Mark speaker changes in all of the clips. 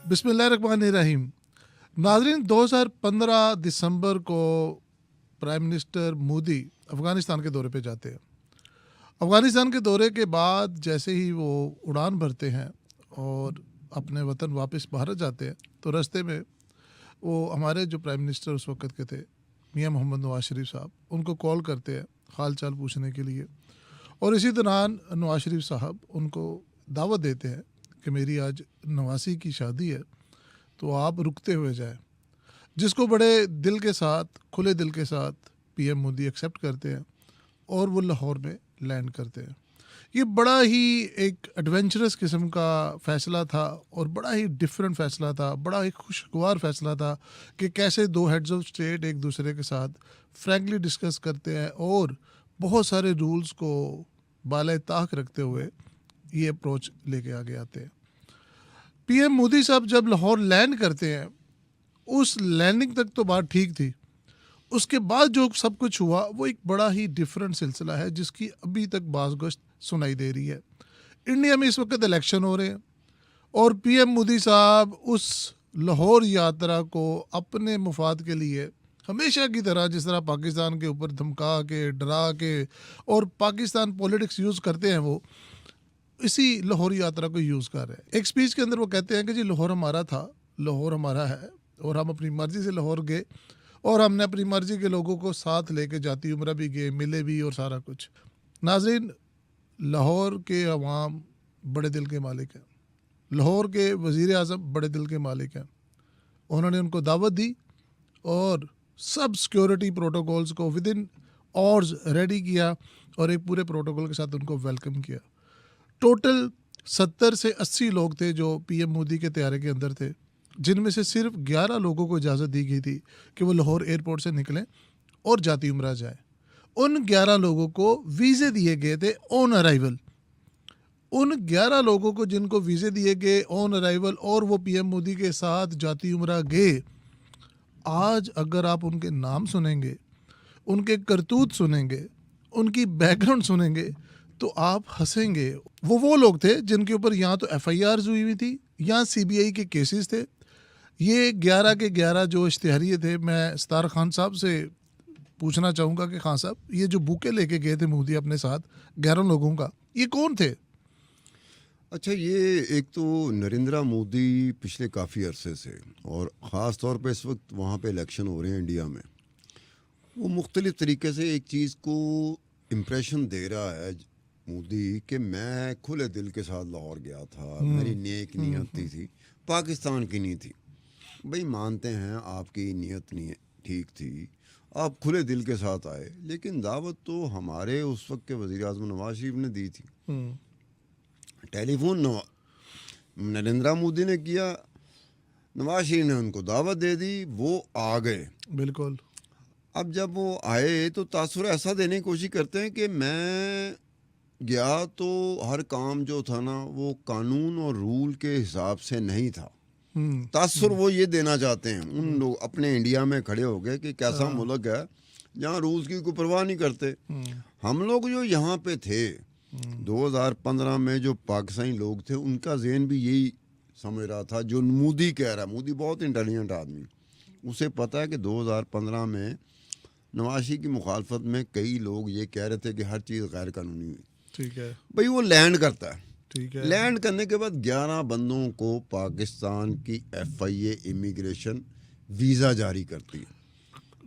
Speaker 1: बिस्मिल्लाहिर्रहमानिर्रहीम। नाज़रीन, 2015 दिसंबर को प्राइम मिनिस्टर मोदी अफ़गानिस्तान के दौरे पे जाते हैं। अफ़गानिस्तान के दौरे के बाद जैसे ही वो उड़ान भरते हैं और अपने वतन वापस भारत जाते हैं, तो रास्ते में वो हमारे जो प्राइम मिनिस्टर उस वक्त के थे, मियां मोहम्मद नवाज शरीफ साहब, उनको कॉल करते हैं हाल चाल पूछने के लिए। और इसी दौरान नवाज शरीफ साहब उनको दावत देते हैं कि मेरी आज नवासी की शादी है, तो आप रुकते हुए जाएं, जिसको बड़े दिल के साथ, खुले दिल के साथ पीएम मोदी एक्सेप्ट करते हैं और वो लाहौर में लैंड करते हैं। ये बड़ा ही एक एडवेंचरस किस्म का फ़ैसला था और बड़ा ही डिफरेंट फ़ैसला था, बड़ा ही खुशगवार फ़ैसला था कि कैसे दो हेड्स ऑफ स्टेट एक दूसरे के साथ फ्रैंकली डिस्कस करते हैं और बहुत सारे रूल्स को बाले ताक रखते हुए ये अप्रोच लेके आगे आते हैं। पीएम मोदी साहब जब लाहौर लैंड करते हैं, उस लैंडिंग तक तो बात ठीक थी, उसके बाद जो सब कुछ हुआ वो एक बड़ा ही डिफरेंट सिलसिला है जिसकी अभी तक बाज़गश्त सुनाई दे रही है। इंडिया में इस वक्त इलेक्शन हो रहे हैं और पीएम मोदी साहब उस लाहौर यात्रा को अपने मुफाद के लिए हमेशा की तरह, जिस तरह पाकिस्तान के ऊपर धमका के, डरा के और पाकिस्तान पॉलिटिक्स यूज़ करते हैं, वो इसी लाहौर यात्रा को यूज़ कर रहे हैं। एक स्पीच के अंदर वो कहते हैं कि जी लाहौर हमारा था, लाहौर हमारा है और हम अपनी मर्ज़ी से लाहौर गए और हमने अपनी मर्ज़ी के लोगों को साथ लेके जाती उम्र भी गए, मिले भी और सारा कुछ। नाज़रीन, लाहौर के अवाम बड़े दिल के मालिक हैं, लाहौर के वज़ीर आज़म बड़े दिल के मालिक हैं। उन्होंने उनको दावत दी और सब सिक्योरिटी प्रोटोकॉल्स को विद इन आवर्स रेडी किया और एक पूरे प्रोटोकॉल के साथ उनको वेलकम किया। टोटल 70 से 80 लोग थे जो पीएम मोदी के तैयारे के अंदर थे, जिनमें से सिर्फ 11 लोगों को इजाज़त दी गई थी कि वो लाहौर एयरपोर्ट से निकलें और जाती उम्रा जाए। उन 11 लोगों को वीज़े दिए गए थे ऑन अराइवल। उन 11 लोगों को जिनको वीज़े दिए गए ऑन अराइवल और वो पीएम मोदी के साथ जाती उम्रा गए, आज अगर आप उनके नाम सुनेंगे, उनके करतूत सुनेंगे, उनकी बैकग्राउंड सुनेंगे, तो आप हंसेंगे। वो लोग थे जिनके ऊपर यहाँ तो एफआईआर हुई थी, यहाँ सीबीआई के केसेस थे। ये 11 के 11 जो इश्तिहारिये थे, मैं सतार खान साहब से पूछना चाहूँगा कि खान साहब, ये जो बुके लेके गए थे मोदी अपने साथ 11 लोगों का, ये कौन थे?
Speaker 2: अच्छा, ये एक तो नरेंद्र मोदी पिछले काफ़ी अरसे से, और ख़ास तौर पे इस वक्त वहाँ पे इलेक्शन हो रहे हैं इंडिया में, वो मुख्तलिफ़ तरीके से एक चीज़ को इम्प्रेशन दे रहा है मोदी कि मैं खुले दिल के साथ लाहौर गया था, मेरी नेक नीयत थी, पाकिस्तान की नहीं थी। भाई मानते हैं आपकी नीयत नहीं ठीक थी, आप खुले दिल के साथ आए, लेकिन दावत तो हमारे उस वक्त के वज़ीर आज़म नवाज शरीफ ने दी थी। टेलीफोन नरेंद्र मोदी ने किया, नवाज शरीफ ने उनको दावत दे दी, वो आ गए।
Speaker 1: बिल्कुल।
Speaker 2: अब जब वो आए तो तासुर ऐसा देने की कोशिश करते हैं कि मैं गया तो हर काम जो था ना वो कानून और रूल के हिसाब से नहीं था। तासुर वो ये देना चाहते हैं, उन लोग अपने इंडिया में खड़े हो गए कि कैसा मुल्क है जहाँ रूल्स की कोई परवाह नहीं करते। हम लोग जो यहाँ पे थे 2015 में, जो पाकिस्तानी लोग थे, उनका ज़हन भी यही समझ रहा था जो मोदी कह रहा है। मोदी बहुत इंटेलिजेंट आदमी, उसे पता है कि 2015 में नवाज शरीफ की मुखालफत में कई लोग ये कह रहे थे कि हर चीज़ गैर कानूनी हुई।
Speaker 1: ठीक है
Speaker 2: भाई, वो लैंड करता है।
Speaker 1: ठीक है।
Speaker 2: लैंड करने के बाद 11 बंदों को पाकिस्तान की FIA इमिग्रेशन वीज़ा जारी करती है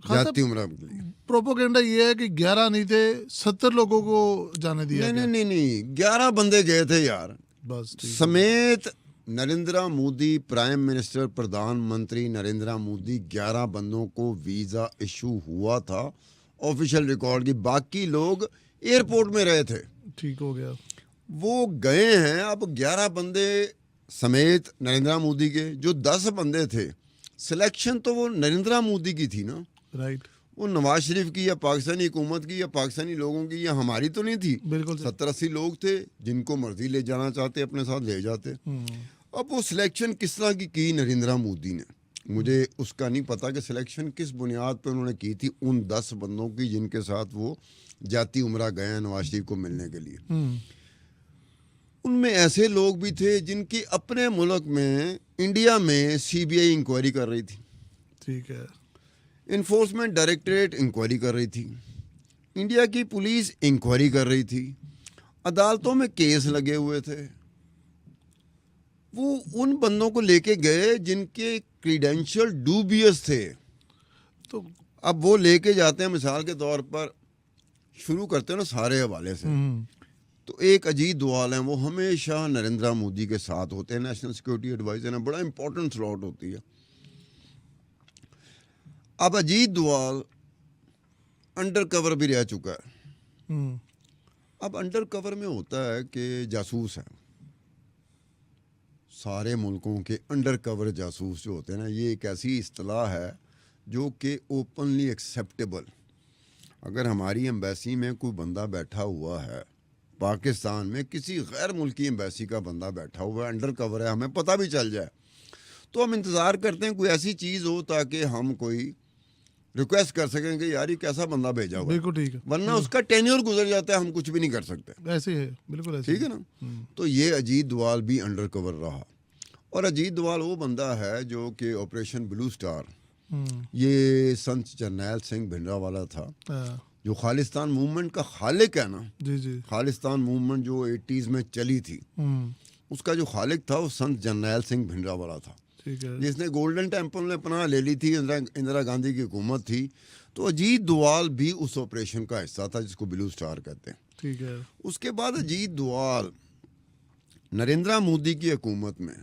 Speaker 2: जाती उम्र के लिए।
Speaker 1: प्रोपोगेंडा ये है कि 11 नहीं थे, 70 लोगों को जाने दिया
Speaker 2: नहीं
Speaker 1: गया।
Speaker 2: नहीं नहीं नहीं, 11 बंदे गए थे यार,
Speaker 1: बस ठीक है।
Speaker 2: समेत नरेंद्र मोदी, प्राइम मिनिस्टर, प्रधानमंत्री नरेंद्र मोदी, 11 बंदों को वीज़ा इशू हुआ था ऑफिशियल रिकॉर्ड की। बाकी लोग एयरपोर्ट में रहे थे।
Speaker 1: ठीक हो गया।
Speaker 2: वो गए हैं। अब 11 बंदे समेत नरेंद्र मोदी के जो 10 बंदे थे, सिलेक्शन तो वो नरेंद्र मोदी की थी ना,
Speaker 1: राइट।
Speaker 2: वो नवाज शरीफ की या पाकिस्तानी हुकूमत की या पाकिस्तानी लोगों की या हमारी तो नहीं थी।
Speaker 1: बिल्कुल।
Speaker 2: 70-80 लोग थे जिनको मर्जी ले जाना चाहते अपने साथ ले जाते। अब वो सिलेक्शन किस तरह की नरेंद्र मोदी ने, मुझे उसका नहीं पता कि सिलेक्शन किस बुनियाद पर उन्होंने की थी उन 10 बंदों की जिनके साथ वो जाती उम्रा गए नवाज शरीफ को मिलने के लिए। उनमें ऐसे लोग भी थे जिनकी अपने मुल्क में, इंडिया में सीबीआई इंक्वायरी कर रही थी,
Speaker 1: ठीक है।
Speaker 2: इन्फोर्समेंट डायरेक्टरेट इंक्वायरी कर रही थी, इंडिया की पुलिस इंक्वायरी कर रही थी, अदालतों में केस लगे हुए थे। वो उन बंदों को लेके गए जिनके क्रीडेंशियल डूबियस थे।
Speaker 1: तो
Speaker 2: अब वो लेके जाते हैं, मिसाल के तौर पर शुरू करते हैं ना सारे हवाले से। तो एक अजीत दोवाल हैं, वो हमेशा नरेंद्र मोदी के साथ होते हैं, नेशनल सिक्योरिटी एडवाइजर हैं, बड़ा इंपॉर्टेंट स्लॉट होती है। अब अजीत दोवाल अंडर कवर भी रह चुका है। अब अंडर कवर में होता है कि जासूस हैं, सारे मुल्कों के अंडर कवर जासूस जो होते हैं ना, ये एक ऐसी इस्तिलाह है जो कि ओपनली एक्सेप्टेबल। अगर हमारी एम्बेसी में कोई बंदा बैठा हुआ है, पाकिस्तान में किसी गैर मुल्की एम्बेसी का बंदा बैठा हुआ है, अंडर कवर है, हमें पता भी चल जाए, तो हम इंतज़ार करते हैं कोई ऐसी चीज़ हो ताकि हम कोई रिक्वेस्ट कर सकें कि यार ये कैसा बंदा भेजा हुआ है।
Speaker 1: बिल्कुल ठीक है।
Speaker 2: वरना उसका टेन्योर गुजर जाता है, हम कुछ भी नहीं कर सकते।
Speaker 1: ऐसे है, बिल्कुल ऐसे।
Speaker 2: ठीक है ना। तो ये अजीत दोवाल भी अंडर कवर रहा। और अजीत दोवाल वो बंदा है जो कि ऑपरेशन ब्लू स्टार, ये संत जरनैल सिंह भिंडरावाला था, जो खालिस्तान मूवमेंट का खालिक है ना।
Speaker 1: जी जी।
Speaker 2: खालिस्तान मूवमेंट जो 80s में चली थी, उसका जो खालिक था वो संत जरनैल सिंह भिंडरावाला था,
Speaker 1: ठीक है।
Speaker 2: जिसने गोल्डन टेम्पल में पनाह ले ली थी। इंदिरा गांधी की हुकूमत थी, तो अजीत दोवाल भी उस ऑपरेशन का हिस्सा था जिसको ब्लू स्टार कहते हैं।
Speaker 1: ठीक है।
Speaker 2: उसके बाद अजीत दोवाल नरेंद्र मोदी की हुकूमत में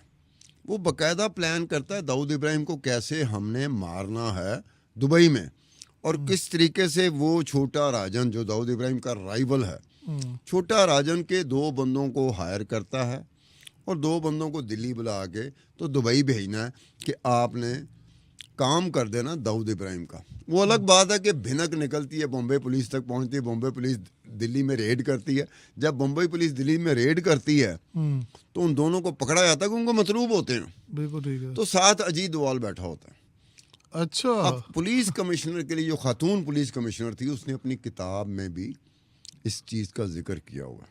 Speaker 2: वो बाकायदा प्लान करता है दाऊद इब्राहिम को कैसे हमने मारना है दुबई में, और किस तरीके से वो छोटा राजन जो दाऊद इब्राहिम का राइवल है, छोटा राजन के 2 बंदों को हायर करता है और 2 बंदों को दिल्ली बुला के तो दुबई भेजना है कि आपने काम कर देना दाऊद इब्राहिम का। वो अलग बात है कि भिनक निकलती है, बॉम्बे पुलिस तक पहुंचती है, बॉम्बे पुलिस दिल्ली में रेड करती है। जब बॉम्बे पुलिस दिल्ली में रेड करती है तो उन दोनों को पकड़ा जाता है कि उनको मतलूब होते हैं।
Speaker 1: बिल्कुल ठीक है।
Speaker 2: तो साथ अजीत दोवाल बैठा होता है।
Speaker 1: अच्छा।
Speaker 2: अब पुलिस कमिश्नर के लिए जो खातून पुलिस कमिश्नर थी, उसने अपनी किताब में भी इस चीज़ का जिक्र किया हुआ।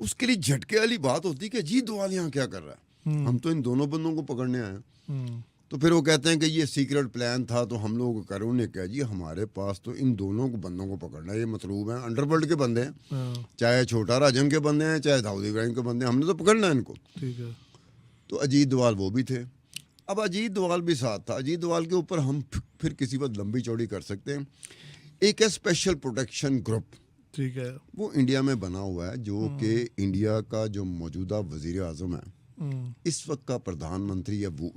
Speaker 2: उसके लिए झटके वाली बात होती कि अजीत दोवाल यहाँ क्या कर रहा है, हम तो इन दोनों बंदों को पकड़ने आए हैं। तो फिर वो कहते हैं कि ये सीक्रेट प्लान था, तो हम लोग करो ने कहा जी हमारे पास तो इन दोनों को बंदों को पकड़ना है, ये मतलूब हैं, अंडरवर्ल्ड के बंदे हैं, चाहे छोटा राजन के बंदे हैं चाहे दाऊद इब्राहिम के बंदे हैं, हमने तो पकड़ना है इनको।
Speaker 1: ठीक है।
Speaker 2: तो अजीत दोवाल वो भी थे। अब अजीत दोवाल भी साथ था। अजीत दोवाल के ऊपर हम फिर किसी वक्त लंबी चौड़ी कर सकते हैं। एक है स्पेशल प्रोटेक्शन ग्रुप,
Speaker 1: ठीक है।
Speaker 2: वो इंडिया में बना हुआ है, जो कि इंडिया का जो मौजूदा वजीर आज़म है, इस वक्त का प्रधानमंत्री है, वो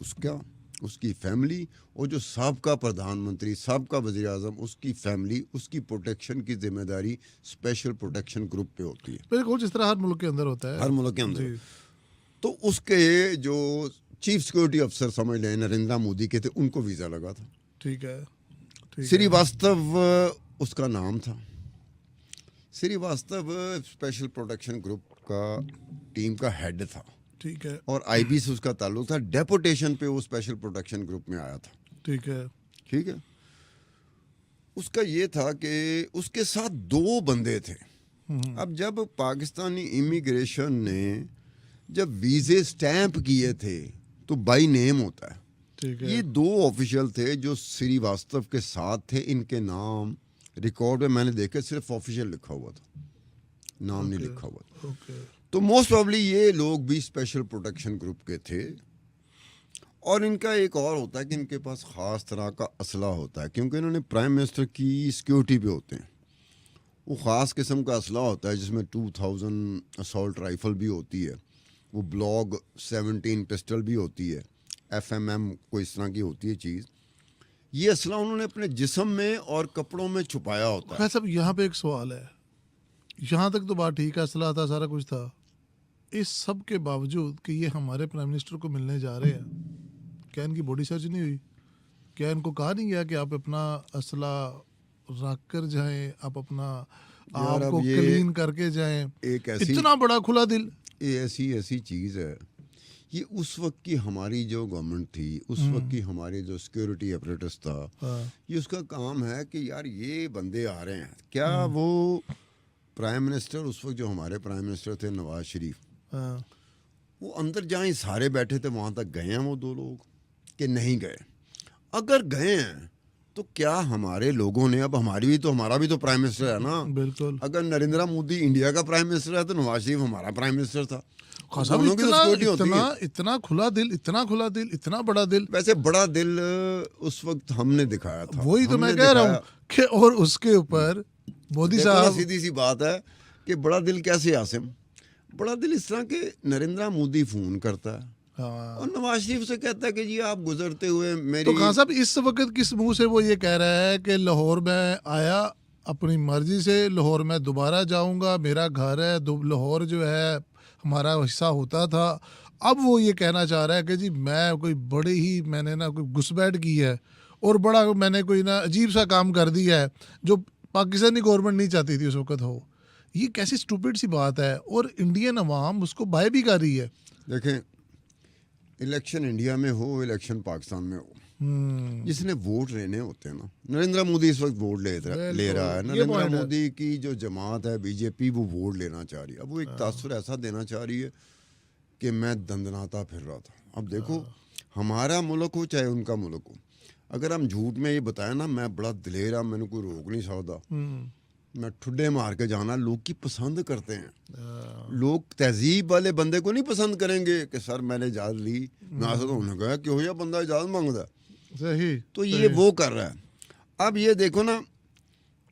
Speaker 2: उसकी फैमिली, और जो साबका प्रधानमंत्री साबका वजीर आज़म उसकी फैमिली, उसकी प्रोटेक्शन की जिम्मेदारी स्पेशल प्रोटेक्शन ग्रुप पे होती है।
Speaker 1: बिल्कुल जिस तरह हर मुल्क के अंदर होता है।
Speaker 2: हर मुल्क के अंदर।
Speaker 1: जी।
Speaker 2: तो उसके जो चीफ सिक्योरिटी अफसर समझ लें नरेंद्र मोदी के थे, उनको वीज़ा लगा था।
Speaker 1: ठीक है। ठीक है।
Speaker 2: श्रीवास्तव उसका नाम था। श्रीवास्तव स्पेशल प्रोटेक्शन ग्रुप का टीम का हेड था।
Speaker 1: ठीक है।
Speaker 2: और आईबी से उसका ताल्लुक था। डेपुटेशन पे वो स्पेशल प्रोटेक्शन ग्रुप में आया था।
Speaker 1: ठीक है।
Speaker 2: ठीक है। उसका ये था कि उसके साथ 2 बंदे थे। अब जब पाकिस्तानी इमिग्रेशन ने जब वीज़े स्टैंप किए थे तो बाई नेम होता है।
Speaker 1: ठीक है।
Speaker 2: ये 2 ऑफिशियल थे जो श्रीवास्तव के साथ थे। इनके नाम रिकॉर्ड में मैंने देखे, सिर्फ ऑफिशियल लिखा हुआ था, नाम नहीं लिखा हुआ था।
Speaker 1: ओके।
Speaker 2: तो मोस्ट प्रॉब्ली ये लोग भी स्पेशल प्रोटेक्शन ग्रुप के थे। और इनका एक और होता है कि इनके पास ख़ास तरह का असला होता है, क्योंकि इन्होंने प्राइम मिनिस्टर की सिक्योरिटी पे होते हैं। वो ख़ास किस्म का असला होता है जिसमें 2000 असॉल्ट राइफल भी होती है, वो ब्लॉग 17 पिस्टल भी होती है, FMM कोई इस तरह की होती है चीज़। ये असला उन्होंने अपने जिस्म में और कपड़ों में छुपाया होता है।
Speaker 1: खैर साहब, यहाँ पे एक सवाल है। यहाँ तक तो बात ठीक है, असला था, सारा कुछ था। इस सब के बावजूद कि ये हमारे प्राइम मिनिस्टर को मिलने जा रहे हैं, क्या इनकी बॉडी सर्च नहीं हुई? क्या इनको कहा नहीं गया कि आप अपना असला रख कर जाएं, आप अपना
Speaker 2: यार,
Speaker 1: आपको
Speaker 2: अब ये
Speaker 1: क्लीन करके जाएं?
Speaker 2: एक ऐसी
Speaker 1: इतना बड़ा खुला दिल।
Speaker 2: ये ऐसी चीज़ है। ये उस वक्त की हमारी जो गवर्नमेंट थी, उस वक्त की हमारी जो सिक्योरिटी अपरेटस था, ये उसका काम है कि यार ये बंदे आ रहे हैं। क्या वो प्राइम मिनिस्टर उस वक्त जो हमारे प्राइम मिनिस्टर थे नवाज शरीफ,
Speaker 1: हाँ,
Speaker 2: वो अंदर जहाँ सारे बैठे थे वहाँ तक गए हैं वो दो लोग कि नहीं गए? अगर गए हैं तो क्या हमारे लोगों ने, अब हमारा भी तो प्राइम मिनिस्टर है ना।
Speaker 1: बिल्कुल।
Speaker 2: अगर नरेंद्र मोदी इंडिया का प्राइम मिनिस्टर है तो नवाज शरीफ हमारा प्राइम मिनिस्टर था।
Speaker 1: खान साहब
Speaker 2: दोनों की तो
Speaker 1: इतना
Speaker 2: सिक्योरिटी होती
Speaker 1: इतना
Speaker 2: है।
Speaker 1: इतना खुला दिल, इतना खुला दिल, इतना बड़ा दिल।
Speaker 2: वैसे बड़ा दिल उस वक्त हमने दिखाया था।
Speaker 1: वही तो मैं
Speaker 2: हमने
Speaker 1: कह रहा हूँ
Speaker 2: दिखाया।
Speaker 1: कि और उसके ऊपर मोदी
Speaker 2: देखो ना,
Speaker 1: साहब।
Speaker 2: सीधी सी बात है कि बड़ा दिल कैसे आसिम, बड़ा दिल इस तरह के नरेंद्र मोदी फोन करता है
Speaker 1: हाँ,
Speaker 2: और नवाज शरीफ से कहता है कि जी आप गुजरते हुए
Speaker 1: तो
Speaker 2: मेरी।
Speaker 1: खान साहब इस वक्त किस मुंह से वो ये कह रहा है कि लाहौर में आया अपनी मर्जी से, लाहौर में दोबारा जाऊंगा, मेरा घर है, लाहौर जो है हमारा हिस्सा होता था। अब वो ये कहना चाह रहा है कि जी मैं कोई बड़ी ही, मैंने ना कोई घुसपैठ की है और बड़ा मैंने कोई ना अजीब सा काम कर दिया है जो पाकिस्तानी गवर्नमेंट नहीं चाहती थी उस वक्त हो। ये कैसी स्टूपिड सी बात है, और इंडियन अवाम उसको बाय भी कर रही है।
Speaker 2: देखें, इलेक्शन इंडिया में हो, इलेक्शन पाकिस्तान में हो, जिसने वोट लेने होते हैं ना, नरेंद्र मोदी इस वक्त वोट ले रहा है।
Speaker 1: ये
Speaker 2: नरेंद्र
Speaker 1: पॉइंट है।
Speaker 2: मोदी की जो जमात है बीजेपी, वो वोट लेना चाह रही है। अब वो एक तासुर ऐसा देना चाह रही है कि मैं दंदनाता फिर रहा था। अब देखो, हमारा मुल्क हो चाहे उनका मुल्क हो, अगर हम झूठ में ये बताए ना मैं बड़ा दिलेर है, मैंने कोई रोक नहीं सकता, मैं ठुड्डे मार के जाना, लोग की पसंद करते हैं। लोग तहजीब वाले बंदे को नहीं पसंद करेंगे कि सर मैंने इजाज़त ली, मैं ऐसा तो उन्होंने कहा कि हो या बंदा इजाज़त मांगता है।
Speaker 1: सही।
Speaker 2: तो ये वो कर रहा है। अब ये देखो ना,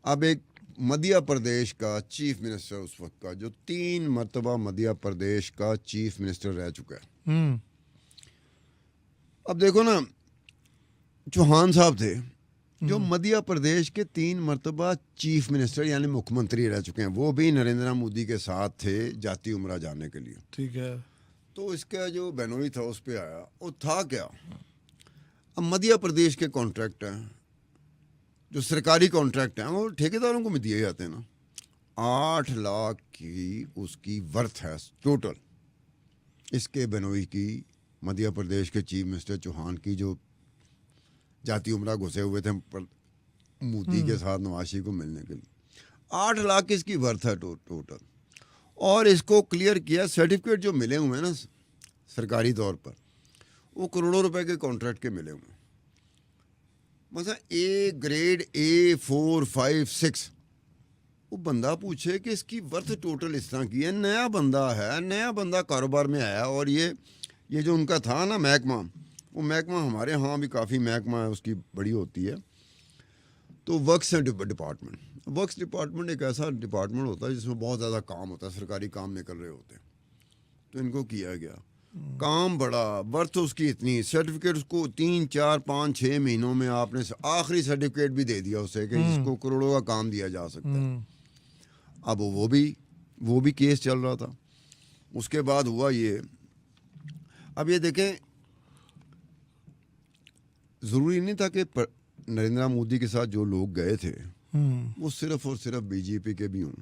Speaker 2: अब एक मध्य प्रदेश का चीफ मिनिस्टर उस वक्त का, जो 3 मरतबा मध्य प्रदेश का चीफ मिनिस्टर रह चुका है। अब देखो ना, चौहान साहब थे जो मध्य प्रदेश के 3 मरतबा चीफ मिनिस्टर यानी मुख्यमंत्री रह चुके हैं, वो भी नरेंद्र मोदी के साथ थे जाती उम्रा जाने के लिए।
Speaker 1: ठीक है।
Speaker 2: तो इसका जो बेनोई था उस पर आया, वो था क्या, अब मध्य प्रदेश के कॉन्ट्रैक्ट हैं, जो सरकारी कॉन्ट्रैक्ट हैं, वो ठेकेदारों को भी दिए जाते हैं ना। 8 लाख की उसकी वर्थ है टोटल। इसके बेनोई की, मध्य प्रदेश के चीफ मिनिस्टर चौहान की, जो जाती उम्रा घुसे हुए थे मोदी के साथ नवाज शरीफ को मिलने के लिए, 8 लाख इसकी वर्थ है टोटल। और इसको क्लियर किया, सर्टिफिकेट जो मिले हुए हैं ना सरकारी तौर पर, वो करोड़ों रुपए के कॉन्ट्रैक्ट के मिले हुए हैं। मतलब ए ग्रेड A4, 5, 6, वो बंदा पूछे कि इसकी वर्थ टोटल इस तरह की है, नया बंदा है, नया बंदा कारोबार में आया, और ये जो उनका था ना महकमा, वो महकमा हमारे यहाँ भी काफ़ी महकमा है उसकी बड़ी होती है। तो वर्क्स डिपार्टमेंट, वर्क्स डिपार्टमेंट एक ऐसा डिपार्टमेंट होता है जिसमें बहुत ज़्यादा काम होता है, सरकारी काम निकल रहे होते हैं। तो इनको किया गया काम बड़ा, वर्थ उसकी इतनी, सर्टिफिकेट उसको 3, 4, 5, 6 महीनों में आपने आखिरी सर्टिफिकेट भी दे दिया उसे कि जिसको करोड़ों का काम दिया जा सकता है। अब वो भी केस चल रहा था। उसके बाद हुआ ये, अब ये देखें, ज़रूरी नहीं था कि नरेंद्र मोदी के साथ जो लोग गए थे वो सिर्फ और सिर्फ बीजेपी के भी हों,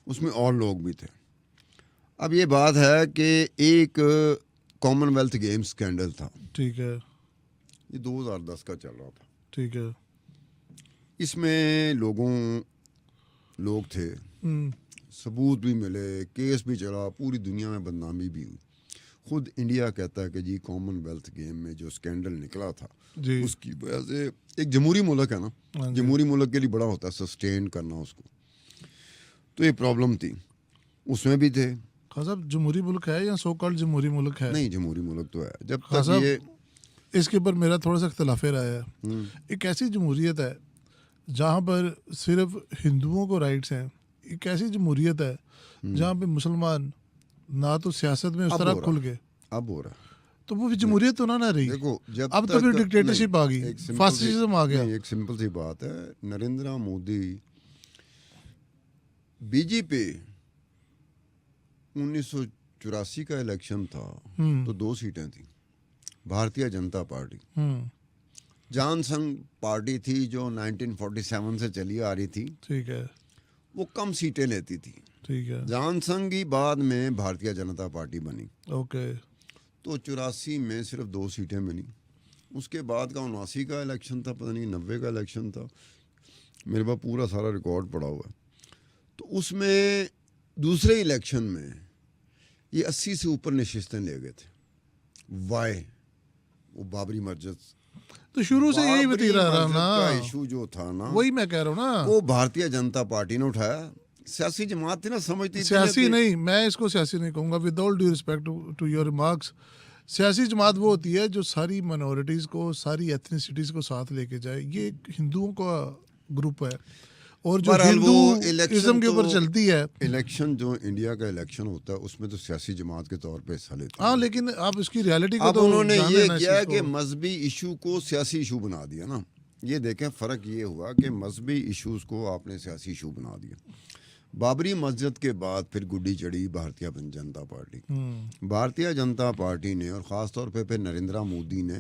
Speaker 2: उसमें और लोग भी थे। अब ये बात है कि एक कॉमनवेल्थ गेम्स स्कैंडल था।
Speaker 1: ठीक है।
Speaker 2: ये 2010 का चल रहा था।
Speaker 1: ठीक है।
Speaker 2: इसमें लोग थे, सबूत भी मिले, केस भी चला, पूरी दुनिया में बदनामी भी हुई। खुद इंडिया कहता है कि जी कॉमनवेल्थ गेम में जो स्कैंडल निकला था
Speaker 1: जी।
Speaker 2: उसकी वजह से, एक जमहूरी मुल्क है ना, जमहूरी मुल्क के लिए बड़ा होता है सस्टेन करना उसको, तो ये प्रॉब्लम थी, उसमें भी थे।
Speaker 1: खान साहब जमहूरी मुल्क है या सो कॉल्ड जमहूरी मुल्क है?
Speaker 2: नहीं, जमहूरी मुल्क तो है। जब
Speaker 1: खान
Speaker 2: तक
Speaker 1: साहब,
Speaker 2: ये,
Speaker 1: इसके ऊपर मेरा थोड़ा सा इख्तिलाफ राय है। एक ऐसी जमहूरियत है जहाँ पर सिर्फ हिंदुओं को राइट्स हैं, एक ऐसी जमहूरियत है जहाँ पे मुसलमान ना तो सियासत में उस तरह खुल गए।
Speaker 2: अब हो रहा है,
Speaker 1: तो वो भी जमहूरियत तो ना रही।
Speaker 2: देखो जब
Speaker 1: अब तो फिर डिक्टेटरशिप आ गई, फासिज्म आ गया।
Speaker 2: एक सिंपल सी बात है, नरेंद्र मोदी बीजेपी 1984 का इलेक्शन था तो 2 सीटें थी। भारतीय जनता पार्टी, जान संघ पार्टी थी जो 1947 से चली आ रही थी,
Speaker 1: ठीक है,
Speaker 2: वो कम सीटें लेती थी।
Speaker 1: ठीक है।
Speaker 2: जान संघ की बाद में भारतीय जनता पार्टी बनी,
Speaker 1: ओके।
Speaker 2: तो 84 में सिर्फ 2 सीटें मिली। उसके बाद का 79 का इलेक्शन था, पता नहीं 90 का इलेक्शन था, मेरे पास पूरा सारा रिकॉर्ड पड़ा हुआ है। तो उसमें दूसरे इलेक्शन में ये 80 से ऊपर नशिस्तें ले गए थे। वाई? वो बाबरी मस्जिद,
Speaker 1: तो शुरू से यही
Speaker 2: बाबरी
Speaker 1: बतीरा रहा
Speaker 2: मस्जिद
Speaker 1: ना,
Speaker 2: का इशू जो था ना,
Speaker 1: वही मैं कह रहा हूँ ना।
Speaker 2: वो भारतीय जनता पार्टी ने उठाया। सियासी जमात थी ना, समझती थी
Speaker 1: सियासी
Speaker 2: कि
Speaker 1: नहीं, मैं इसको सियासी नहीं कहूँगा, with all due respect to your remarks. सियासी जमात वो होती है जो सारी माइनॉरिटीज़ को, सारी एथनिसिटीज़ को साथ लेके जाए। ये एक हिंदुओं का ग्रुप है, और जो
Speaker 2: बहरहाल वो
Speaker 1: हिंदुइज्म के ऊपर चलती है।
Speaker 2: इलेक्शन जो इंडिया का इलेक्शन होता है उसमें तो सियासी जमात के तौर पे हिस्सा लेते हैं।
Speaker 1: हाँ, लेकिन आप इसकी रियलिटी को
Speaker 2: अब
Speaker 1: तो
Speaker 2: उन्होंने
Speaker 1: जाने
Speaker 2: ये
Speaker 1: ना इस
Speaker 2: किया
Speaker 1: चीज़
Speaker 2: कि
Speaker 1: को।
Speaker 2: मजहबी इशू को सियासी इशू बना दिया ना। ये देखें, फ़र्क ये हुआ कि मजहबी इशूज़ को आपने सियासी इशू बना दिया। बाबरी मस्जिद के बाद फिर गुड्डी चढ़ी भारतीय जनता पार्टी। भारतीय जनता पार्टी ने, और ख़ास तौर पे नरेंद्र मोदी ने,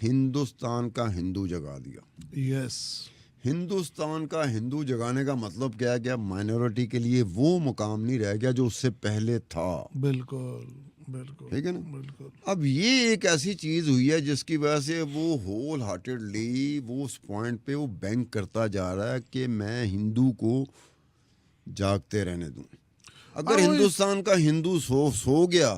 Speaker 2: हिंदुस्तान का हिंदू जगा दिया।
Speaker 1: यस,
Speaker 2: हिंदुस्तान का हिंदू जगाने का मतलब क्या है कि अब माइनॉरिटी के लिए वो मुकाम नहीं रह गया जो उससे पहले था।
Speaker 1: बिल्कुल बिल्कुल,
Speaker 2: ठीक है ना?
Speaker 1: बिल्कुल।
Speaker 2: अब ये एक ऐसी चीज हुई है जिसकी वजह से वो होल हार्टेडली वो उस पॉइंट पे वो बैंक करता जा रहा है कि मैं हिंदू को जागते रहने दूं। अगर हिंदुस्तान का हिंदू सो गया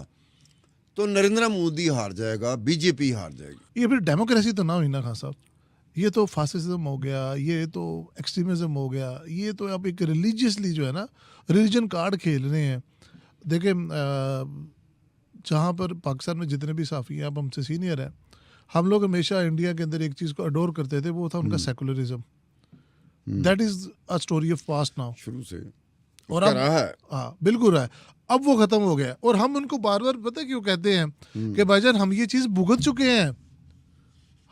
Speaker 2: तो नरेंद्र मोदी हार जाएगा, बीजेपी हार जाएगी।
Speaker 1: ये फिर डेमोक्रेसी तो ना हुई ना खान साहब, ये तो फासिज्म हो गया, ये तो एक्सट्रीमिज्म हो गया, ये तो आप एक रिलीजियसली जो है ना, रिलीजन कार्ड खेल रहे हैं। देखें, जहाँ पर पाकिस्तान में जितने भी साफ़ी हैं, आप हमसे सीनियर हैं, हम लोग हमेशा इंडिया के अंदर एक चीज़ को अडोर करते थे, वो था उनका secularism. That is a story of past now.
Speaker 2: शुरू से
Speaker 1: और अब
Speaker 2: रहा है।
Speaker 1: हाँ, बिल्कुल रहा है। अब वो ख़त्म हो गया, और हम उनको बार बार पता है क्यों कहते हैं कि भाईजान हम ये चीज़ भुगत चुके हैं।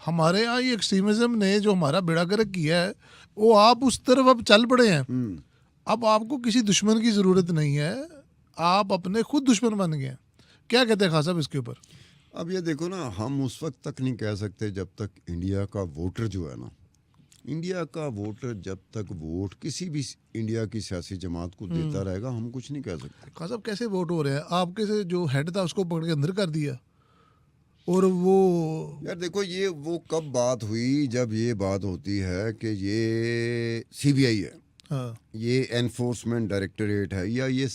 Speaker 1: हमारे यहाँ ये एक्सट्रीमिज्म ने जो हमारा बेड़ा गर्क किया है, वो आप उस तरफ अब चल पड़े हैं। अब आपको किसी दुश्मन की ज़रूरत नहीं है, आप अपने खुद दुश्मन बन गए हैं। क्या कहते हैं खान साहब इसके ऊपर?
Speaker 2: अब ये देखो ना, हम उस वक्त तक नहीं कह सकते जब तक इंडिया का वोटर जो है ना, इंडिया का वोटर जब तक वोट किसी भी इंडिया की सियासी जमात को देता रहेगा, हम कुछ नहीं कह सकते।
Speaker 1: खान साहब कैसे वोट हो रहे हैं? आपके से जो हेड था उसको पकड़ के अंदर कर दिया, और वो
Speaker 2: यार देखो, ये वो कब बात हुई जब ये बात होती है कि ये सीबीआई है,
Speaker 1: हाँ,
Speaker 2: ये एनफोर्समेंट डायरेक्टरेट है, या ये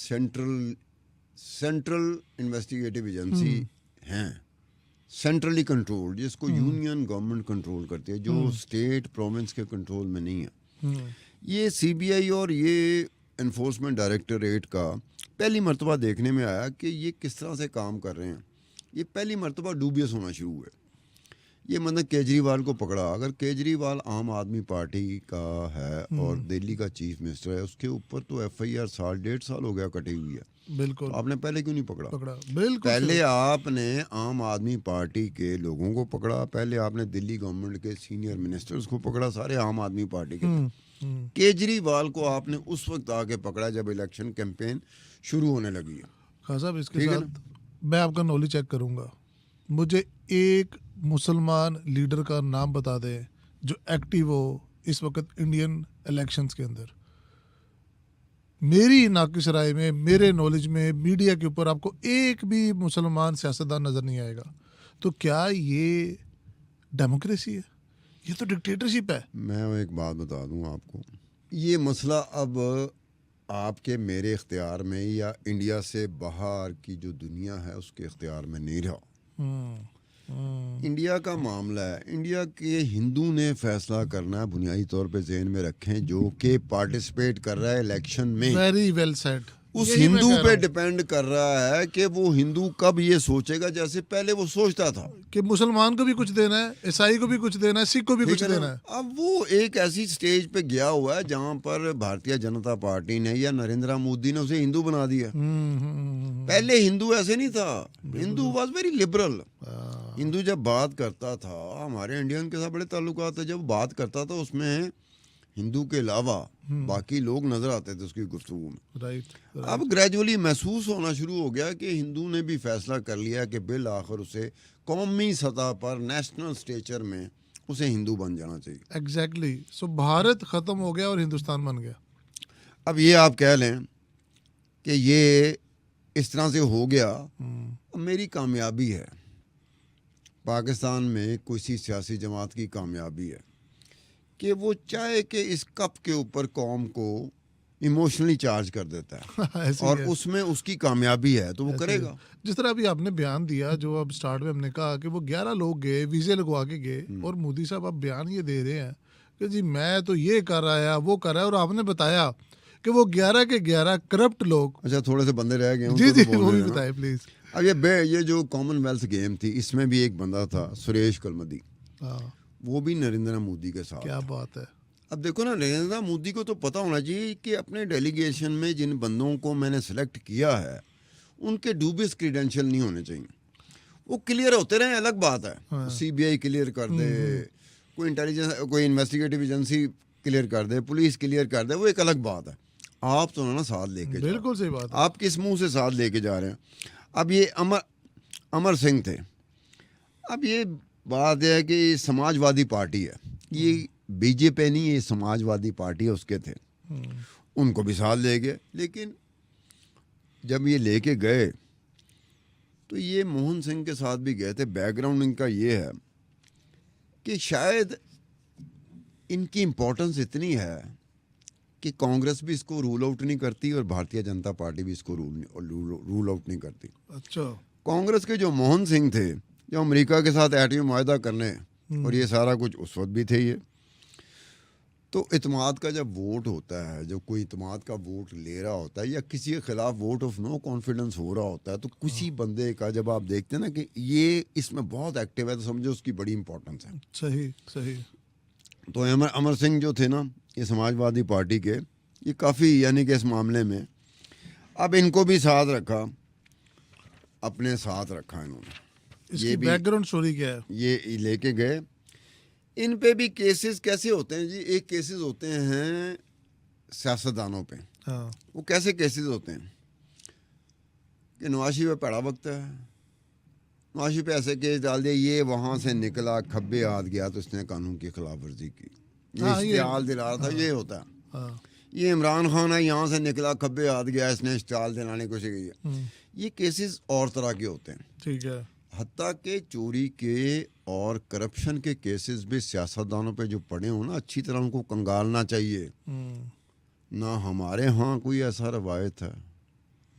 Speaker 2: सेंट्रल इन्वेस्टिगेटिव एजेंसी हैं, सेंट्रली कंट्रोल, जिसको यूनियन गवर्नमेंट कंट्रोल करती है, जो स्टेट प्रोविंस के कंट्रोल में नहीं है। ये सीबीआई और ये एनफोर्समेंट डायरेक्टरेट का पहली मर्तबा देखने में आया कि ये किस तरह से काम कर रहे हैं। ये पहली मर्तबा डूबियस होना शुरू हुए। ये मतलब केजरीवाल को पकड़ा। अगर केजरीवाल आम आदमी पार्टी का है और दिल्ली का चीफ मिनिस्टर है, उसके ऊपर तो एफआईआर 1.5 साल हो गया कटी हुई है।
Speaker 1: बिल्कुल
Speaker 2: आपने पहले क्यों नहीं पकड़ा?
Speaker 1: बिल्कुल।
Speaker 2: पहले आपने आम आदमी पार्टी के लोगों को पकड़ा, पहले आपने दिल्ली गवर्नमेंट के सीनियर मिनिस्टर्स को पकड़ा, सारे आम आदमी पार्टी के। केजरीवाल को आपने उस वक्त आके पकड़ा जब इलेक्शन कैंपेन शुरू होने लगी है।
Speaker 1: खान साहब इसके साथ मैं आपका नॉलेज चेक करूंगा। मुझे एक मुसलमान लीडर का नाम बता दें जो एक्टिव हो इस वक्त इंडियन इलेक्शंस के अंदर। मेरी नाकिस राय में, मेरे नॉलेज में, मीडिया के ऊपर आपको एक भी मुसलमान सियासतदान नज़र नहीं आएगा। तो क्या ये डेमोक्रेसी है? ये तो डिक्टेटरशिप है।
Speaker 2: मैं एक बात बता दूं आपको, ये मसला अब आपके मेरे इख्तियार में या इंडिया से बाहर की जो दुनिया है उसके इख्तियार में नहीं रहा। इंडिया का मामला है, इंडिया के हिंदू ने फैसला करना है, बुनियादी तौर पे ज़हन में रखें, जो कि पार्टिसिपेट कर रहा है इलेक्शन में।
Speaker 1: Very well said.
Speaker 2: उस हिंदू पे डिपेंड कर रहा है कि वो हिंदू कब ये सोचेगा जैसे पहले वो सोचता था
Speaker 1: कि मुसलमान को भी कुछ देना है, ईसाई को भी कुछ देना है, सिख को भी कुछ देना है।
Speaker 2: अब वो एक ऐसी स्टेज पे गया हुआ है जहां पर भारतीय जनता पार्टी ने या नरेंद्र मोदी ने उसे हिंदू बना दिया। पहले हिंदू ऐसे नहीं था, Hindu was very liberal. Hindu जब बात करता था, हमारे इंडियन के साथ बड़े ताल्लुकात थे, जब बात करता था उसमें हिंदू के अलावा बाकी लोग नजर आते थे उसकी गुफ्तगू में।
Speaker 1: राइट।
Speaker 2: अब ग्रेजुअली महसूस होना शुरू हो गया कि हिंदू ने भी फैसला कर लिया कि बिल आखिर उसे कौमी सतह पर, नेशनल स्टेचर में उसे हिंदू बन जाना चाहिए।
Speaker 1: एग्जैक्टली। सो भारत खत्म हो गया और हिंदुस्तान बन गया।
Speaker 2: अब ये आप कह लें कि ये इस तरह से हो गया। अब मेरी कामयाबी है, पाकिस्तान में किसी सियासी जमात की कामयाबी है कि वो चाहे कि इस कप के ऊपर कौम को इमोशनली चार्ज कर देता है
Speaker 1: ऐसे ही
Speaker 2: और
Speaker 1: है।
Speaker 2: उसमें उसकी कामयाबी है तो वो
Speaker 1: ऐसे ही
Speaker 2: करेगा।
Speaker 1: है। जिस तरह अभी आपने बयान दिया, जो अब स्टार्ट में हमने कहा कि वो 11 लोग गए, वीजे लगवा के गए, और मोदी साहब अब बयान ये दे रहे हैं कि जी मैं तो ये कर रहा है, वो कर रहा है, और आपने बताया कि वो 11 के 11 करप्ट लोग।
Speaker 2: अच्छा, थोड़े से बंदे रह गए
Speaker 1: जी
Speaker 2: उनको
Speaker 1: जी,
Speaker 2: तो
Speaker 1: वो
Speaker 2: बोलने
Speaker 1: भी
Speaker 2: देना।
Speaker 1: बताए प्लीज।
Speaker 2: अब ये जो कॉमनवेल्थ गेम थी, इसमें भी एक बंदा था सुरेश कलमदी,
Speaker 1: हाँ,
Speaker 2: वो भी नरेंद्र मोदी के साथ
Speaker 1: क्या
Speaker 2: था।
Speaker 1: बात है।
Speaker 2: अब देखो ना, नरेंद्र मोदी को तो पता होना चाहिए कि अपने डेलीगेशन में जिन बंदों को मैंने सेलेक्ट किया है उनके डूबियस क्रीडेंशियल नहीं होने चाहिए। वो क्लियर होते रहे, अलग बात है।
Speaker 1: हाँ।
Speaker 2: सीबीआई क्लियर कर दे, कोई इंटेलिजेंस, कोई इन्वेस्टिगेटिव एजेंसी क्लियर कर दे, पुलिस क्लियर कर दे, वो एक अलग बात है। आप तो ना साथ लेके जाओ।
Speaker 1: बिल्कुल सही बात है।
Speaker 2: आप किस मुंह से साथ लेके जा रहे हैं? अब ये अमर सिंह थे। अब ये बात है कि समाजवादी पार्टी है, ये बीजेपी नहीं, ये समाजवादी पार्टी है, उसके थे, उनको भी साथ ले गए। लेकिन जब ये लेके गए तो ये मोहन सिंह के साथ भी गए थे। बैकग्राउंड इनका ये है कि शायद इनकी इम्पोर्टेंस इतनी है कि कांग्रेस भी इसको रूल आउट नहीं करती और भारतीय जनता पार्टी भी इसको रूल आउट नहीं करती।
Speaker 1: अच्छा।
Speaker 2: कांग्रेस के जो मोहन सिंह थे, जो अमेरिका के साथ एटमी मुआहदा करने और ये सारा कुछ उस वक्त भी थे ये। तो इत्माद का जब वोट होता है, जब कोई इत्माद का वोट ले रहा होता है या किसी के खिलाफ वोट ऑफ नो कॉन्फिडेंस हो रहा होता है, तो किसी बंदे का जब आप देखते हैं ना कि ये इसमें बहुत एक्टिव है, तो समझो उसकी बड़ी इंपॉर्टेंस है।
Speaker 1: सही सही।
Speaker 2: तो अमर सिंह जो थे ना, ये समाजवादी पार्टी के, ये काफ़ी यानी कि इस मामले में अब इनको भी साथ रखा, अपने साथ रखा इन्होंने।
Speaker 1: इसकी बैकग्राउंड स्टोरी क्या है?
Speaker 2: ये लेके गए। इन पे भी केसेस कैसे होते हैं जी? एक केसेस होते हैं सियासतदानों पे।
Speaker 1: हाँ।
Speaker 2: वो कैसे केसेस होते हैं कि नवाशी पे पड़ा वक्त है, नवाशी पे ऐसे केस डाल दिया, ये वहाँ से निकला, खब्बे हाथ गया तो इसने कानून की खिलाफ वर्जी की, ये
Speaker 1: हाँ,
Speaker 2: इश्तिहाल दिला रहा था।
Speaker 1: हाँ,
Speaker 2: ये होता है।
Speaker 1: हाँ।
Speaker 2: ये इमरान खान है, यहाँ से निकला, खब्बे हाथ गया, इसने इश्तिहाल दिलाने की कोशिश की। ये केसेस और तरह के होते हैं।
Speaker 1: ठीक है।
Speaker 2: हत्ता के चोरी के और करप्शन के केसेस भी सियासतदानों पे जो पड़े हो ना, अच्छी तरह उनको कंगालना चाहिए। ना हमारे यहाँ कोई ऐसा रवायत है,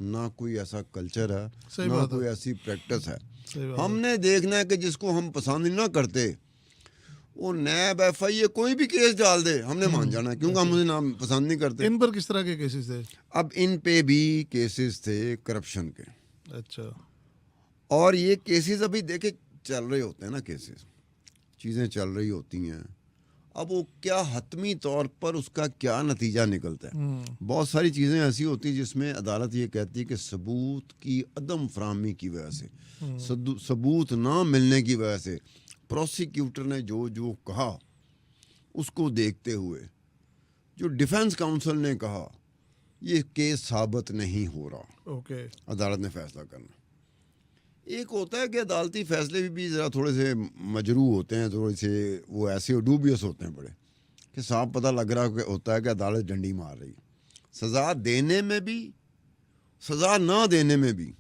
Speaker 2: ना कोई ऐसा कल्चर है, ना कोई ऐसी प्रैक्टिस है। हमने देखना है कि जिसको हम पसंद ना करते वो नैब FIA कोई भी केस डाल दे, हमने मान जाना है, क्योंकि हम उसे नाम पसंद नहीं करते।
Speaker 1: इन पर किस तरह के केसेस थे?
Speaker 2: अब इन पे भी केसेस थे करप्शन के।
Speaker 1: अच्छा।
Speaker 2: और ये केसेस अभी देखे चल रहे होते हैं ना, केसेस, चीज़ें चल रही होती हैं। अब वो क्या हतमी तौर पर उसका क्या नतीजा निकलता है। बहुत सारी चीज़ें ऐसी होती हैं जिसमें अदालत ये कहती है कि सबूत की अदम फराहमी की वजह से, सबूत ना मिलने की वजह से, प्रोसिक्यूटर ने जो जो कहा उसको देखते हुए, जो डिफेंस काउंसिल ने कहा, ये केस साबित नहीं हो रहा।
Speaker 1: ओके।
Speaker 2: अदालत ने फैसला करना। एक होता है कि अदालती फैसले भी ज़रा थोड़े से मजरू होते हैं, थोड़े से वो ऐसे डूबियस होते हैं बड़े, कि साफ पता लग रहा होता है कि अदालत डंडी मार रही। सज़ा देने में भी, सज़ा ना देने में भी,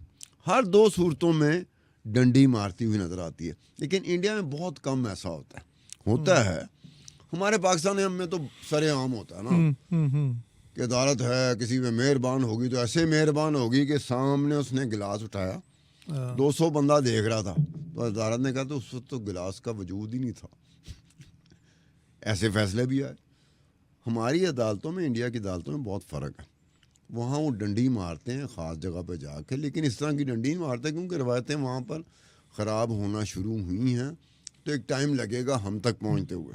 Speaker 2: हर दो सूरतों में डंडी मारती हुई नज़र आती है। लेकिन इंडिया में बहुत कम ऐसा होता है। हमारे पाकिस्तान में तो सरेआम होता है ना कि अदालत है, किसी पे मेहरबान होगी तो ऐसे मेहरबान होगी कि सामने उसने गिलास उठाया, 200 बंदा देख रहा था, तो अदालत ने कहा तो उस वक्त तो गिलास का वजूद ही नहीं था। ऐसे फैसले भी आए। हमारी अदालतों में, इंडिया की अदालतों में बहुत फ़र्क है। वहाँ वो डंडी मारते हैं ख़ास जगह पे जाके, लेकिन इस तरह की डंडी नहीं मारते क्योंकि रवायतें वहाँ पर ख़राब होना शुरू हुई हैं, तो एक टाइम लगेगा हम तक पहुँचते हुए।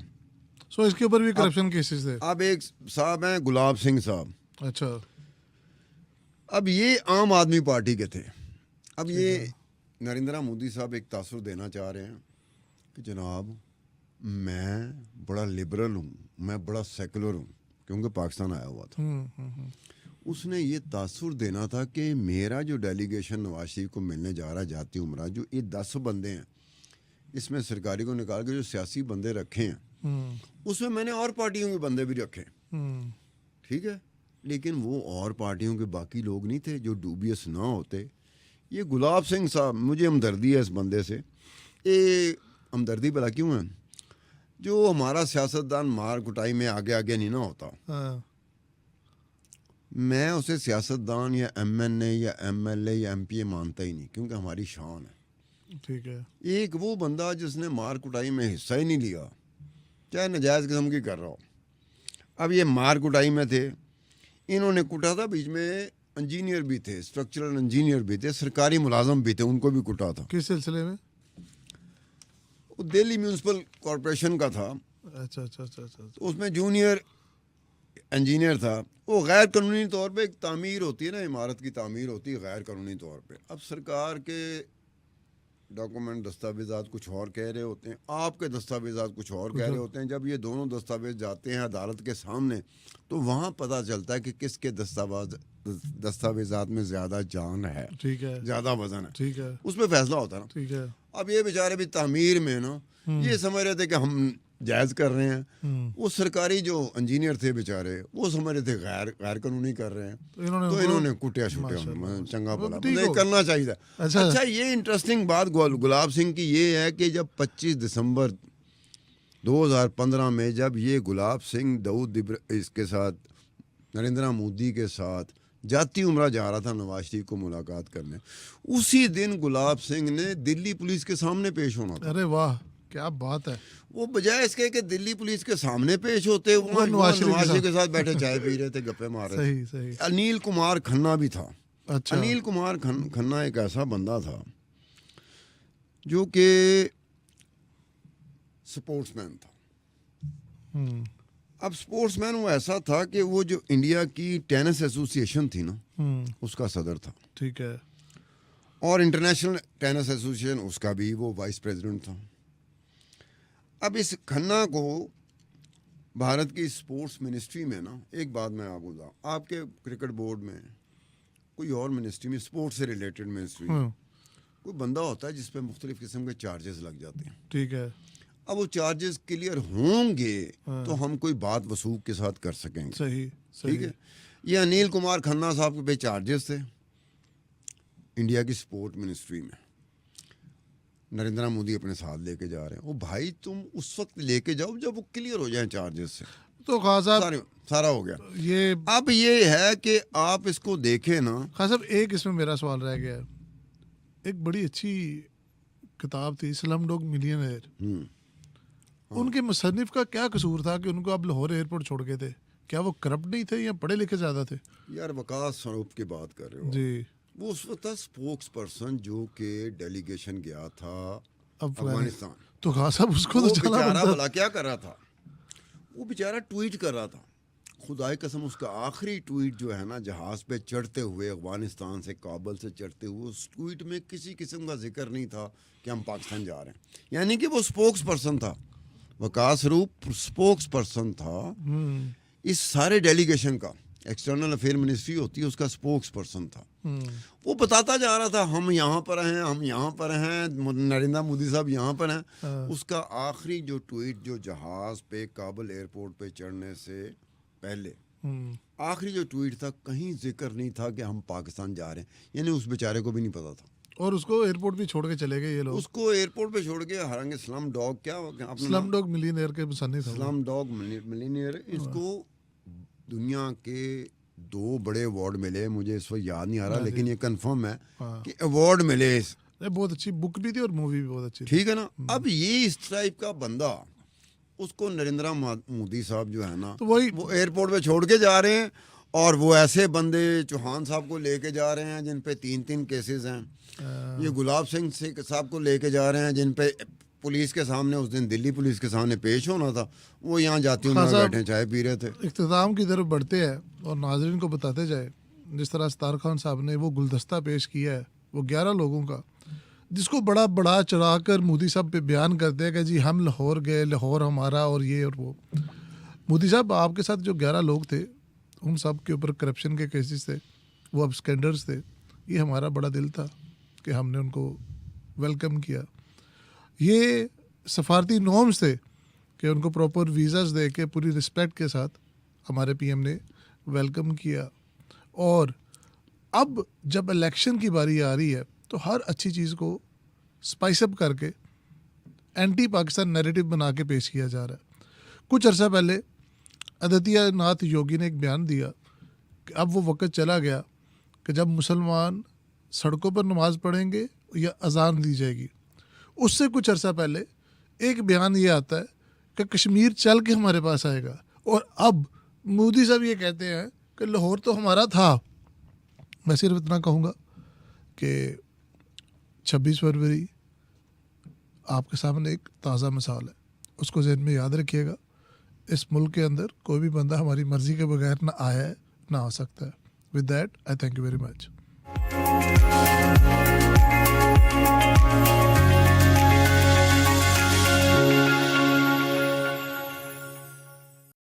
Speaker 1: सो इसके ऊपर भी करप्शन केसेस थे।
Speaker 2: अब एक साहब हैं गुलाब सिंह साहब।
Speaker 1: अच्छा।
Speaker 2: अब ये आम आदमी पार्टी के थे। अब ये नरेंद्र मोदी साहब एक तासुर देना चाह रहे हैं कि जनाब मैं बड़ा लिबरल हूँ, मैं बड़ा सेकुलर हूँ, क्योंकि पाकिस्तान आया हुआ था। उसने ये तासुर देना था कि मेरा जो डेलीगेशन नवाज शरीफ को मिलने जा रहा है, जाती उम्रा, जो ये 10 बंदे हैं, इसमें सरकारी को निकाल के जो सियासी बंदे रखे हैं, उसमें मैंने और पार्टियों के बंदे भी रखे। ठीक है, लेकिन वो और पार्टियों के बाकी लोग नहीं थे जो डूबियस ना होते। ये गुलाब सिंह साहब, मुझे हमदर्दी है इस बंदे से। ये हमदर्दी भला क्यों है? जो हमारा सियासतदान मार कुटाई में आगे आगे नहीं ना होता, मैं उसे सियासतदान या MNA या MLA या MPA मानता ही नहीं, क्योंकि हमारी शान है।
Speaker 1: ठीक है।
Speaker 2: एक वो बंदा जिसने मार कुटाई में हिस्सा ही नहीं लिया, चाहे नजायज़ किस्म की कर रहा हो। अब ये मार कुटाई में थे, इन्होंने कुटा था, बीच में इंजीनियर भी थे, स्ट्रक्चरल इंजीनियर भी थे, सरकारी मुलाजम भी थे, उनको भी कुटा था।
Speaker 1: किस सिलसिले में?
Speaker 2: वो दिल्ली म्यूनसिपल कॉरपोरेशन का था।
Speaker 1: अच्छा अच्छा अच्छा अच्छा अच्छा।
Speaker 2: उसमें जूनियर इंजीनियर था। वो गैर कानूनी तौर पे एक तामीर होती है ना, इमारत की तामीर होती है गैर कानूनी तौर पे। अब सरकार के डॉक्यूमेंट दस्तावेज़ात कुछ और कह रहे होते हैं, आपके दस्तावेज़ात कुछ और कह रहे होते हैं। जब ये दोनों दस्तावेज जाते हैं अदालत के सामने, तो वहाँ पता चलता है कि किसके दस्तावेज़ात में ज़्यादा जान है,
Speaker 1: ठीक है।
Speaker 2: ज़्यादा वजन है,
Speaker 1: ठीक है।
Speaker 2: उस पर फैसला होता है ना।
Speaker 1: ठीक है।
Speaker 2: अब ये बेचारे भी तामीर में ना ये समझ रहे थे कि हम जायज़ कर रहे हैं। वो सरकारी जो इंजीनियर थे बेचारे, वो समझ रहे थे गैर कानूनी कर रहे हैं। तो इन्होंने कुटिया छुटिया चंगा भला मतलब करना चाहिए था। अच्छा, ये इंटरेस्टिंग बात गुलाब सिंह की ये है कि जब 25 दिसंबर 2015 में जब ये गुलाब सिंह दाऊद इसके साथ नरेंद्र मोदी के साथ जाती उम्रा जा रहा था नवाज शरीफ को मुलाकात करने, उसी दिन गुलाब सिंह ने दिल्ली पुलिस के सामने पेश होना था।
Speaker 1: अरे वाह, क्या बात है।
Speaker 2: वो बजाय इसके कि दिल्ली पुलिस के सामने पेश होते, वो नवाज शरीफ के साथ बैठे चाय पी रहे थे, गप्पे मार रहे थे।
Speaker 1: सही।
Speaker 2: अनिल कुमार खन्ना भी था।
Speaker 1: अच्छा।
Speaker 2: अनिल कुमार खन्ना एक ऐसा बंदा था जो कि स्पोर्ट्समैन था। अब स्पोर्ट्समैन वो ऐसा था कि वो जो इंडिया की टेनिस एसोसिएशन थी ना, उसका सदर था।
Speaker 1: ठीक है।
Speaker 2: और इंटरनेशनल टेनिस एसोसिएशन उसका भी वो वाइस प्रेसिडेंट था। अब इस खन्ना को भारत की स्पोर्ट्स मिनिस्ट्री में ना, एक बात मैं आपको बताऊँ, आपके क्रिकेट बोर्ड में कोई और मिनिस्ट्री में स्पोर्ट्स से रिलेटेड मिनिस्ट्री में कोई बंदा होता है जिस पे मुख्तलिफ किस्म के चार्जेस लग जाते हैं।
Speaker 1: ठीक है।
Speaker 2: अब वो चार्जेस क्लियर होंगे तो हम कोई बात वसूख के साथ कर सकेंगे।
Speaker 1: सही।
Speaker 2: ठीक है। ये अनिल कुमार खन्ना साहब के पे चार्जेस थे इंडिया की स्पोर्ट मिनिस्ट्री में। नरेंद्र मोदी अपने साथ लेके जा रहे हैं। वो भाई तुम उस वक्त लेके जाओ जब वो क्लियर हो जाए चार्जेस से।
Speaker 1: तो खान साहब
Speaker 2: सारा हो गया।
Speaker 1: ये
Speaker 2: अब ये है कि आप इसको देखें ना।
Speaker 1: खान साहब, एक इसमें मेरा सवाल रह गया है। एक बड़ी अच्छी किताब थी स्लम डॉग मिलियनेयर। उनके मुसन्निफ का क्या कसूर था कि उनको आप लाहौर एयरपोर्ट छोड़ गए थे? क्या वो करप्ट नहीं थे या पढ़े लिखे ज्यादा थे?
Speaker 2: यार वकास स्वरूप की बात कर रहे हो
Speaker 1: जी।
Speaker 2: वो उस वक्त स्पोक्स पर्सन जो कि डेलीगेशन गया था अफगानिस्तान।
Speaker 1: तो खान साहब उसको तो
Speaker 2: बेचारा भला क्या कर रहा था? वो बेचारा ट्वीट कर रहा था। खुदाई कसम उसका आखिरी ट्वीट जो है ना, जहाज पे चढ़ते हुए अफगानिस्तान से काबुल से चढ़ते हुए, उस ट्वीट में किसी किस्म का जिक्र नहीं था कि हम पाकिस्तान जा रहे हैं। यानी कि वो स्पोक्स पर्सन था, वकास रूप स्पोक्स पर्सन था इस सारे डेलीगेशन का। एक्सटर्नल अफेयर मिनिस्ट्री होती है, उसका स्पोक्स पर्सन था। वो बताता जा रहा था हम यहाँ पर हैं, हम यहाँ पर हैं, नरेंद्र मोदी साहब यहाँ पर हैं। उसका आखिरी जो ट्वीट जो जहाज पे काबुल एयरपोर्ट पे चढ़ने से पहले आखिरी जो ट्वीट था, कहीं जिक्र नहीं था कि हम पाकिस्तान जा रहे हैं। यानी उस बेचारे को भी नहीं पता था।
Speaker 1: और उसको एयरपोर्ट भी छोड़ के चले गए ये लोग।
Speaker 2: उसको एयरपोर्ट पे छोड़ के, हालांकि स्लम डॉग क्या
Speaker 1: स्लम डॉग मिलियनेयर के मुसन्निफ थे।
Speaker 2: Slum dog millionaire. इसको दुनिया के 2 बड़े अवार्ड मिले, मुझे इस वक्त याद नहीं आ रहा, लेकिन ये कंफर्म है कि अवार्ड मिले।
Speaker 1: बहुत अच्छी बुक भी थी और मूवी भी बहुत अच्छी थी।
Speaker 2: ठीक है ना। अब ये इस टाइप का बंदा, उसको नरेंद्र मोदी साहब जो है ना, तो वो एयरपोर्ट पे छोड़ के जा रहे हैं। और वो ऐसे बंदे चौहान साहब को लेके जा रहे हैं जिन पे 3 केसेस हैं। ये गुलाब सिंह साहब को लेके जा रहे हैं जिन पे पुलिस के सामने उस दिन दिल्ली पुलिस के सामने पेश होना था। वो यहाँ जाती हूँ बैठे चाय पी रहे थे।
Speaker 1: इख्तिताम की तरफ बढ़ते हैं और नाजरीन को बताते जाए, जिस तरह सतार खान साहब ने वो गुलदस्ता पेश किया है, वो 11 लोगों का, जिसको बड़ा चढ़ा कर मोदी साहब पे बयान करते हैं कि जी हम लाहौर गए, लाहौर हमारा और ये और वो। मोदी साहब, आपके साथ जो 11 लोग थे उन सब के ऊपर करप्शन के केसेस थे, वो अब स्कैंडर्स थे। ये हमारा बड़ा दिल था कि हमने उनको वेलकम किया। ये सफारती नॉर्म्स थे कि उनको प्रॉपर वीज़ास दे के पूरी रिस्पेक्ट के साथ हमारे पीएम ने वेलकम किया। और अब जब इलेक्शन की बारी आ रही है तो हर अच्छी चीज़ को स्पाइस अप करके एंटी पाकिस्तान नैरेटिव बना के पेश किया जा रहा है। कुछ अर्सा पहले आदित्यनाथ योगी ने एक बयान दिया कि अब वो वक्त चला गया कि जब मुसलमान सड़कों पर नमाज पढ़ेंगे या अजान दी जाएगी। उससे कुछ अरसा पहले एक बयान ये आता है कि कश्मीर चल के हमारे पास आएगा, और अब मोदी साहब ये कहते हैं कि लाहौर तो हमारा था। मैं सिर्फ इतना कहूँगा कि 26 फरवरी आपके सामने एक ताज़ा मिसाल है, उसको ज़हन में याद रखिएगा। इस मुल्क के अंदर कोई भी बंदा हमारी मर्ज़ी के बगैर ना आया है ना आ सकता है। With that I thank you very much.